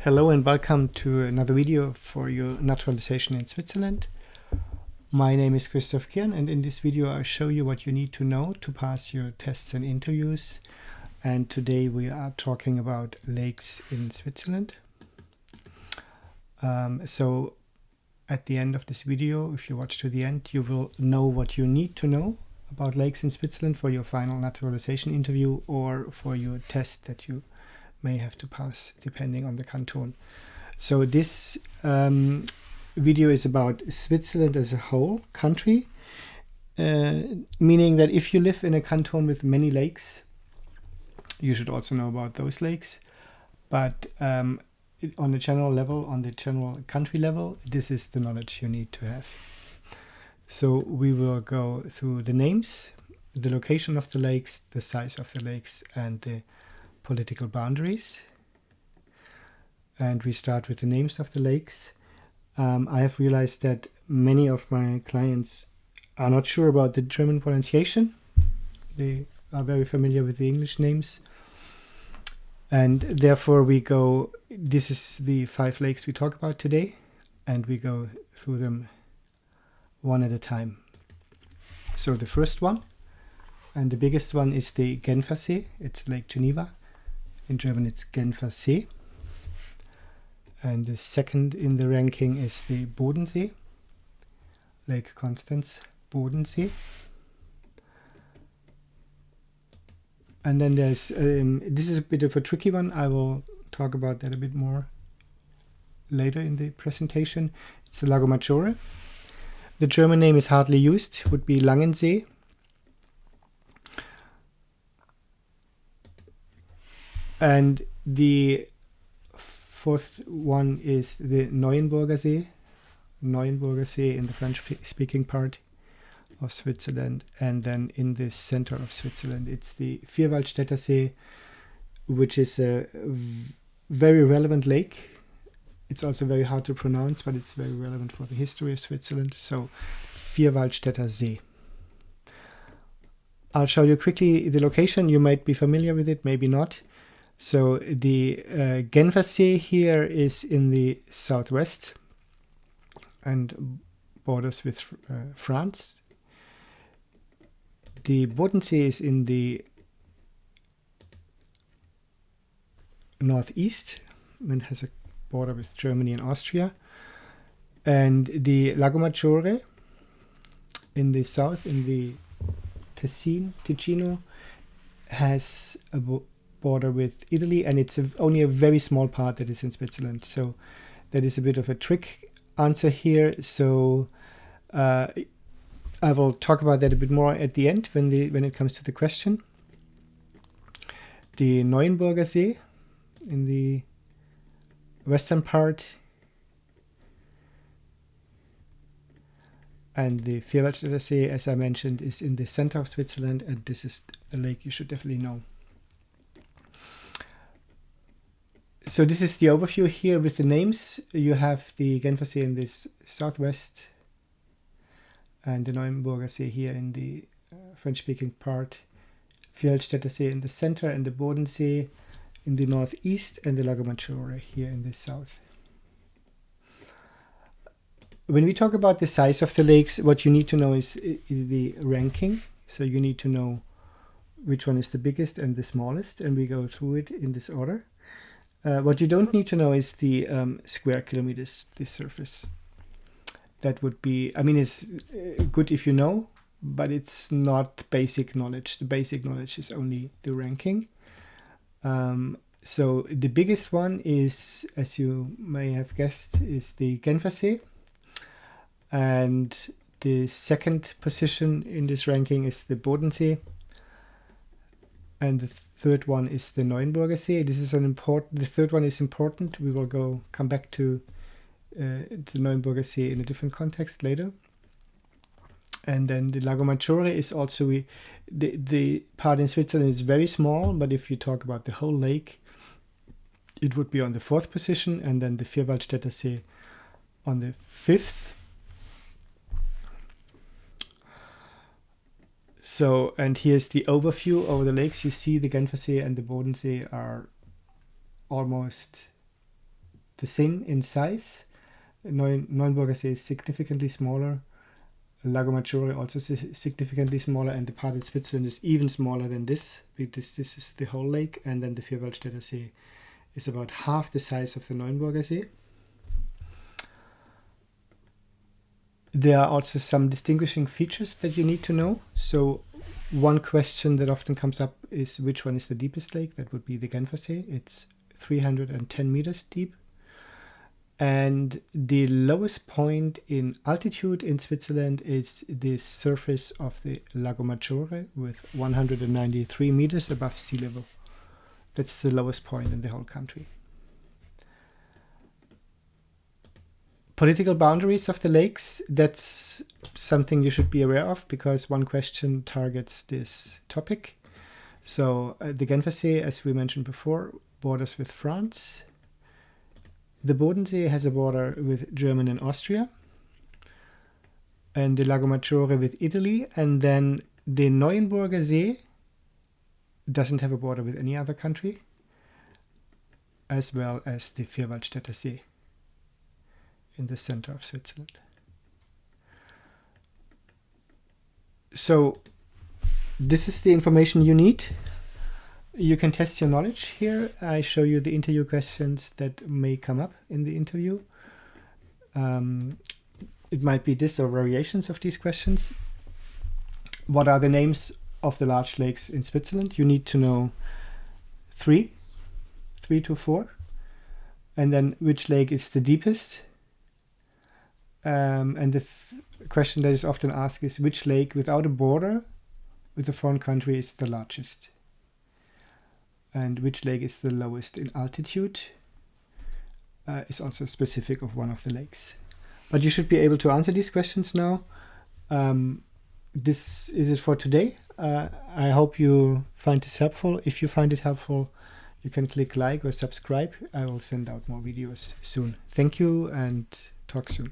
Hello and welcome to another video for your naturalization in Switzerland. My name is Christoph Kirn, and in this video I show you what you need to know to pass your tests and interviews. And today we are talking about lakes in Switzerland. So at the end of this video, if you watch to the end, you will know what you need to know about lakes in Switzerland for your final naturalization interview or for your test that you may have to pass depending on the canton. So this video is about Switzerland as a whole country, meaning that if you live in a canton with many lakes, you should also know about those lakes. But on the general level, on the general country level, this is the knowledge you need to have. So we will go through the names, the location of the lakes, the size of the lakes, and the political boundaries. And we start with the names of the lakes. I have realized that many of my clients are not sure about the German pronunciation. They are very familiar with the English names. And therefore this is the 5 lakes we talk about today, and we go through them one at a time. So the first one, and the biggest one, is the Genfersee. It's Lake Geneva. In German it's Genfersee. And the second in the ranking is the Bodensee, Lake Constance, Bodensee. And then there's, this is a bit of a tricky one. I will talk about that a bit more later in the presentation. It's the Lago Maggiore. The German name is hardly used, would be Langensee. And the fourth one is the Neuenburger See in the French-speaking part of Switzerland. And then in the center of Switzerland, it's the Vierwaldstätter See, which is a very relevant lake. It's also very hard to pronounce, but it's very relevant for the history of Switzerland. So, Vierwaldstätter See. I'll show you quickly the location. You might be familiar with it, maybe not. So the Genfersee here is in the southwest and borders with France. The Bodensee is in the northeast and has a border with Germany and Austria. And the Lago Maggiore in the south, in the Ticino, has a border with Italy, and it's only a very small part that is in Switzerland. So that is a bit of a trick answer here. So I will talk about that a bit more at the end when it comes to the question. The Neuenburger See in the western part, and the Vierwaldstätter See, as I mentioned, is in the center of Switzerland, and this is a lake you should definitely know. So this is the overview here with the names. You have the Genfersee in the southwest and the Neuenburger See here in the French-speaking part, Vierwaldstätter See in the center, and the Bodensee in the northeast, and the Lago Maggiore here in the south. When we talk about the size of the lakes, what you need to know is the ranking. So you need to know which one is the biggest and the smallest, and we go through it in this order. What you don't need to know is the square kilometers, the surface. That would be, I mean, it's good if you know, but it's not basic knowledge. The basic knowledge is only the ranking. So the biggest one is, as you may have guessed, is the Genfersee. And the second position in this ranking is the Bodensee. And the third one is the Neuenburger See. This is the third one is important. We will come back to the Neuenburger See in a different context later. And then the Lago Maggiore is also, the part in Switzerland is very small, but if you talk about the whole lake, it would be on the 4th position, and then the Vierwaldstätter See on the 5th. So, and here's the overview over the lakes. You see the Genfersee and the Bodensee are almost the same in size. Neuenburger See is significantly smaller. Lago Maggiore also significantly smaller, and the part in Switzerland is even smaller than this. This is the whole lake, and then the Vierwaldstätter See is about half the size of the Neuenburger See. There are also some distinguishing features that you need to know. So one question that often comes up is which one is the deepest lake? That would be the Genfer See. It's 310 meters deep. And the lowest point in altitude in Switzerland is the surface of the Lago Maggiore with 193 meters above sea level. That's the lowest point in the whole country. Political boundaries of the lakes, that's something you should be aware of because one question targets this topic. So the Genfer See, as we mentioned before, borders with France. The Bodensee has a border with Germany and Austria, and the Lago Maggiore with Italy, and then the Neuenburger See doesn't have a border with any other country, as well as the Vierwaldstätter See in the center of Switzerland. So this is the information you need. You can test your knowledge here. I show you the interview questions that may come up in the interview. It might be this or variations of these questions. What are the names of the large lakes in Switzerland? You need to know 3 to 4. And then which lake is the deepest? And the question that is often asked is which lake without a border with a foreign country is the largest? And which lake is the lowest in altitude is also specific of one of the lakes. But you should be able to answer these questions now. This is it for today. I hope you find this helpful. If you find it helpful, you can click like or subscribe. I will send out more videos soon. Thank you and talk soon.